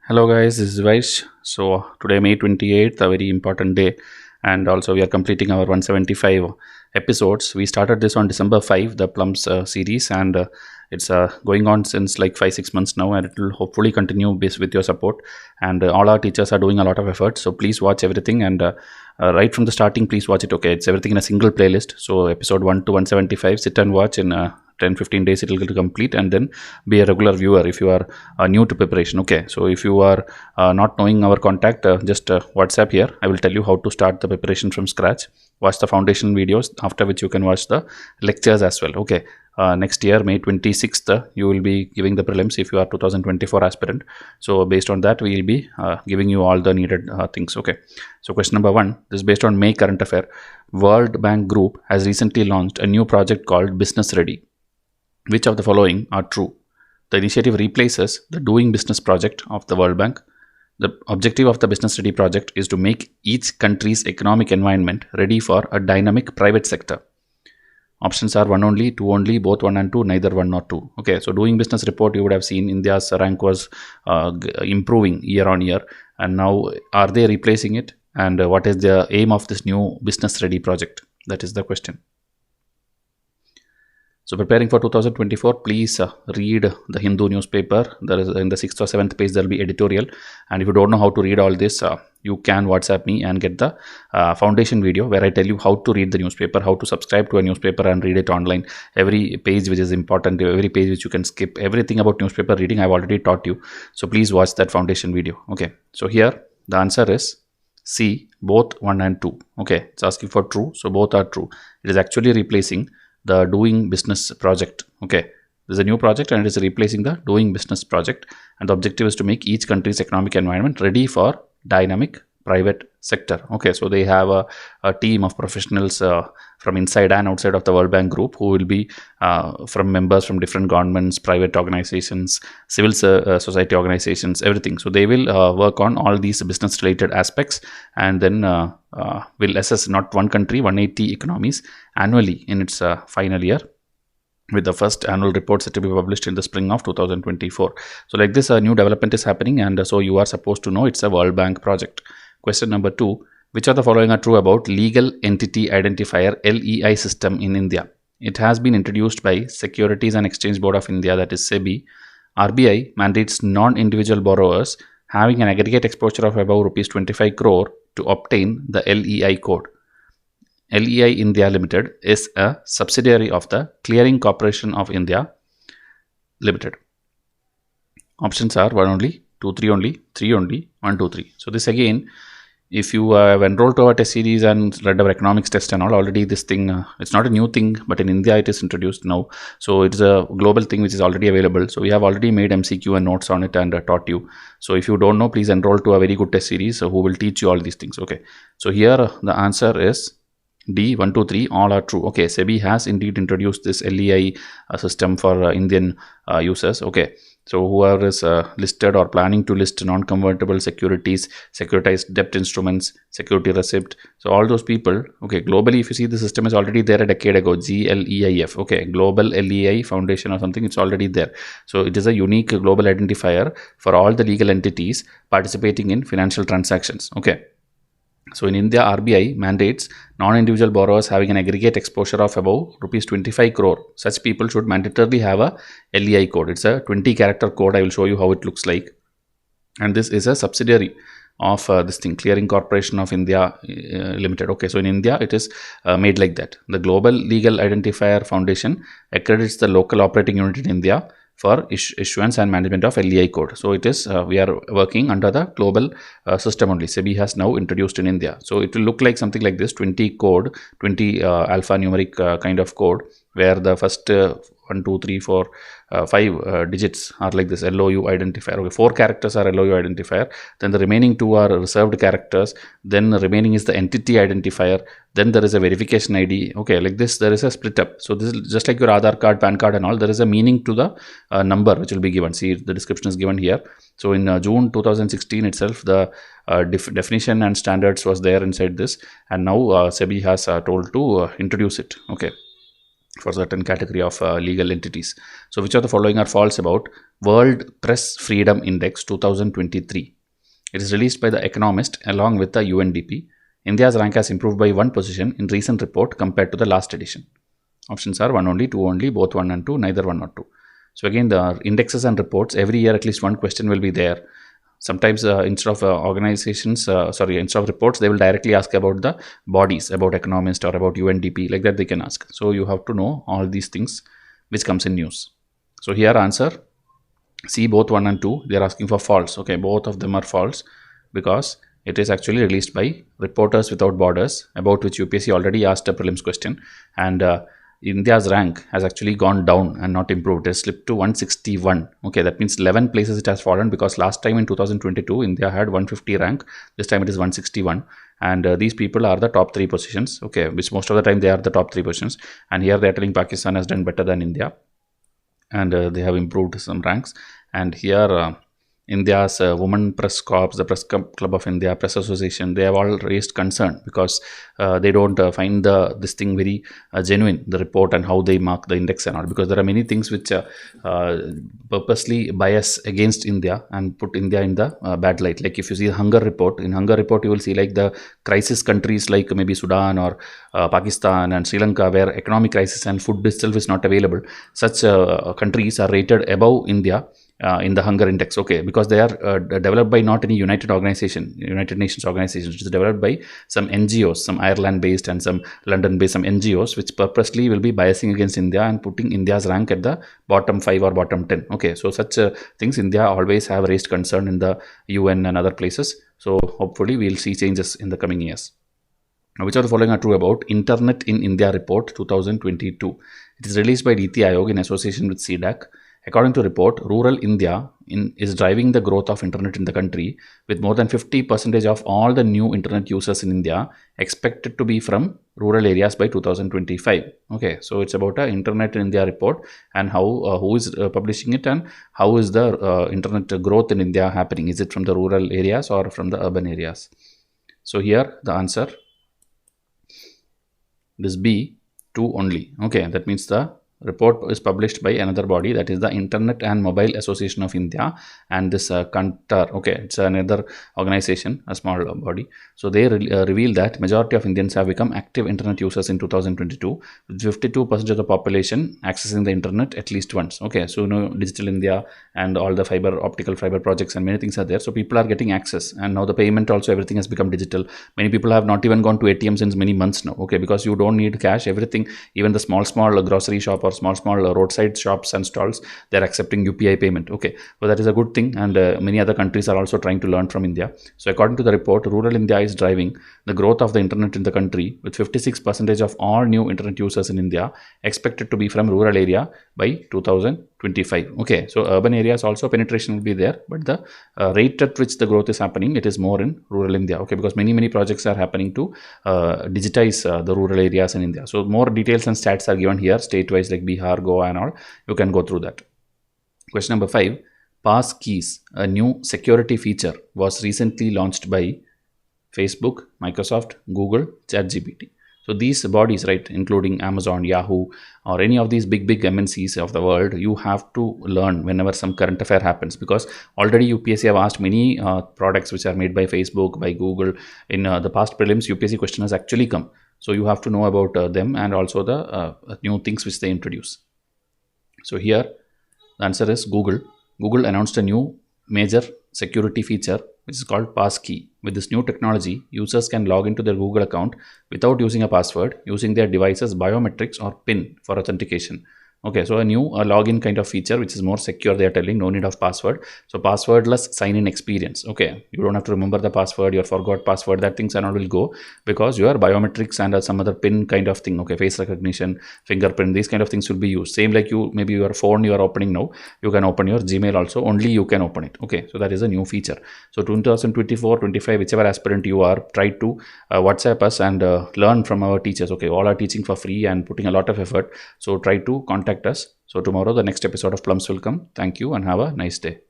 Hello guys, this is Vysh. So today May 28th, a very important day, and also we are completing our 175 episodes. We started this on December 5, the Plums series, and it's going on since like 5-6 months now, and it will hopefully continue with your support. And all our teachers are doing a lot of effort, so please watch everything, and right from the starting, please watch it. Okay, it's everything in a single playlist. So episode 1 to 175, sit and watch in 10-15 days it will get complete, and then be a regular viewer if you are new to preparation. Okay, so if you are not knowing our contact, just WhatsApp here. I will tell you how to start the preparation from scratch. Watch the foundation videos, after which you can watch the lectures as well. Okay, next year May 26th you will be giving the prelims if you are 2024 aspirant. So based on that, we will be giving you all the needed things. Okay, so question number 1, this is based on May current affair. World Bank Group has recently launched a new project called Business Ready. Which of the following are true? The initiative replaces the Doing Business project of the World Bank. The objective of the Business Ready project is to make each country's economic environment ready for a dynamic private sector. Options are 1 only, 2 only, both 1 and 2, neither 1 nor 2. Okay, so Doing Business report, you would have seen India's rank was improving year on year, and now are they replacing it? And what is the aim of this new Business Ready project? That is the question. So preparing for 2024, please read the Hindu newspaper. There is in the 6th or 7th page there will be editorial, and if you don't know how to read all this, you can WhatsApp me and get the foundation video where I tell you how to read the newspaper, how to subscribe to a newspaper and read it online. Every page which is important, every page which you can skip, everything about newspaper reading I've already taught you. So please watch that foundation video. Okay, so here the answer is C, both 1 and 2. Okay, it's asking for true, so both are true. It is actually replacing the Doing Business project. Okay, this is a new project and it is replacing the Doing Business project, and the objective is to make each country's economic environment ready for dynamic private sector. Okay, so they have a team of professionals from inside and outside of the World Bank Group, who will be from members from different governments, private organizations, civil society organizations, everything. So they will work on all these business related aspects, and then will assess not one country, 180 economies annually in its final year, with the first annual report set to be published in the spring of 2024. So like this, a new development is happening, and so you are supposed to know it's a World Bank project. Question number 2, which of the following are true about Legal Entity Identifier LEI system in India? It has been introduced by Securities and Exchange Board of India, that is SEBI. RBI mandates non-individual borrowers having an aggregate exposure of above rupees 25 crore to obtain the LEI code. LEI India Limited is a subsidiary of the Clearing Corporation of India Limited. Options are 1 only, 2, 3 only, 3 only, 1, 2, 3. So this again, if you have enrolled to our test series and read our economics test and all, already this thing, it's not a new thing, but in India it is introduced now. So it is a global thing which is already available. So we have already made MCQ and notes on it and taught you. So if you don't know, please enroll to a very good test series who will teach you all these things. Okay, so here the answer is D, 1, 2, 3, all are true. Okay, SEBI has indeed introduced this LEI system for Indian users. Okay, so whoever is listed or planning to list non-convertible securities, securitized debt instruments, security receipt, so all those people, okay, globally if you see, the system is already there a decade ago, GLEIF, okay, Global LEI Foundation or something, it's already there. So it is a unique global identifier for all the legal entities participating in financial transactions. Okay. So in India, RBI mandates non-individual borrowers having an aggregate exposure of above rupees 25 crore. Such people should mandatorily have a LEI code. It's a 20-character code. I will show you how it looks like. And this is a subsidiary of this thing, Clearing Corporation of India Limited. Okay, so in India, it is made like that. The Global Legal Identifier Foundation accredits the local operating unit in India for issuance and management of LEI code. So it is, we are working under the global system only. SEBI has now introduced in India. So it will look like something like this, 20 code, 20 alphanumeric kind of code, where the first 1, 2, 3, 4, 5 digits are like this, LOU identifier. Okay, 4 characters are LOU identifier. Then the remaining 2 are reserved characters. Then the remaining is the entity identifier. Then there is a verification ID. Okay, like this, there is a split up. So this is just like your Aadhaar card, PAN card and all. There is a meaning to the number which will be given. See, the description is given here. So in June 2016 itself, the definition and standards was there inside this. And now SEBI has told to introduce it. Okay. for certain category of legal entities. So which of the following are false about World Press Freedom Index 2023? It is released by The Economist along with the UNDP. India's rank has improved by 1 position in recent report compared to the last edition. Options are 1 only, 2 only, both 1 and 2, neither 1 or 2. So again, the indexes and reports, every year at least one question will be there. Sometimes instead of instead of reports, they will directly ask about the bodies, about Economist or about UNDP, like that they can ask. So you have to know all these things which comes in news. So here answer C, both 1 and 2, they are asking for false. Okay, both of them are false because it is actually released by Reporters Without Borders, about which UPSC already asked a prelims question, and India's rank has actually gone down and not improved. It has slipped to 161. Okay, that means 11 places it has fallen, because last time in 2022 India had 150 rank. This time it is 161, and these people are the top 3 positions. Okay, which most of the time they are the top 3 positions, and here they are telling Pakistan has done better than India, and they have improved some ranks. And here India's Women Press Corps, the Press Club of India, Press Association, they have all raised concern because they don't find this thing very genuine, the report and how they mark the index and all, because there are many things which purposely bias against India and put India in the bad light. Like if you see hunger report, in hunger report you will see like the crisis countries like maybe Sudan or Pakistan and Sri Lanka, where economic crisis and food itself is not available. Such countries are rated above India in the hunger index. Okay, because they are developed by not any United Nations organization. It is developed by some NGOs, some Ireland based and some London based, some NGOs which purposely will be biasing against India and putting India's rank at the bottom 5 or bottom 10. Okay, so such things India always have raised concern in the UN and other places. So hopefully we will see changes in the coming years. Now, which of the following are true about Internet in India report 2022? It is released by NITI Aayog in association with CDAC. According to report, rural India is driving the growth of internet in the country, with more than 50% of all the new internet users in India expected to be from rural areas by 2025. Okay, so it's about an Internet in India report, and how who is publishing it, and how is the internet growth in India happening? Is it from the rural areas or from the urban areas? So here the answer is B, 2 only. Okay, that means the report is published by another body, that is the Internet and Mobile Association of India, and this Kantar, okay, it's another organization, a small body. So they reveal that majority of Indians have become active internet users in 2022, with 52% of the population accessing the internet at least once. Okay, so Digital India and all the optical fiber projects and many things are there, so people are getting access, and now the payment also, everything has become digital. Many people have not even gone to ATM since many months now. Okay, because you don't need cash, everything, even the small grocery shop or small roadside shops and stalls, they're accepting UPI payment. Okay, so that is a good thing, and many other countries are also trying to learn from India. So according to the report, rural India is driving the growth of the internet in the country, with 56% of all new internet users in India expected to be from rural area by 2025. Okay, so urban areas also penetration will be there, but the rate at which the growth is happening, it is more in rural India. Okay, because many projects are happening to digitize the rural areas in India. So more details and stats are given here, state-wise, like Bihar, Goa and all. You can go through that. Question number 5. Pass keys, a new security feature, was recently launched by Facebook, Microsoft, Google, ChatGPT. So these bodies, right, including Amazon, Yahoo, or any of these big MNCs of the world, you have to learn whenever some current affair happens, because already UPSC have asked many products which are made by Facebook, by Google. In the past prelims, UPSC question has actually come. So you have to know about them, and also the new things which they introduce. So here the answer is Google. Google announced a new major security feature which is called passkey. With this new technology, users can log into their Google account without using a password, using their device's biometrics or PIN for authentication. Okay, so a new login kind of feature which is more secure, they are telling, no need of password. So passwordless sign-in experience. Okay, you don't have to remember the password, your forgot password, that things and all will go, because your biometrics and some other PIN kind of thing, okay, face recognition, fingerprint, these kind of things will be used. Same like you, maybe your phone you are opening now, you can open your Gmail also, only you can open it. Okay, so that is a new feature. So 2024-25, whichever aspirant you are, try to WhatsApp us and learn from our teachers. Okay, all are teaching for free and putting a lot of effort. So try to contact us. So tomorrow the next episode of Plums will come. Thank you and have a nice day.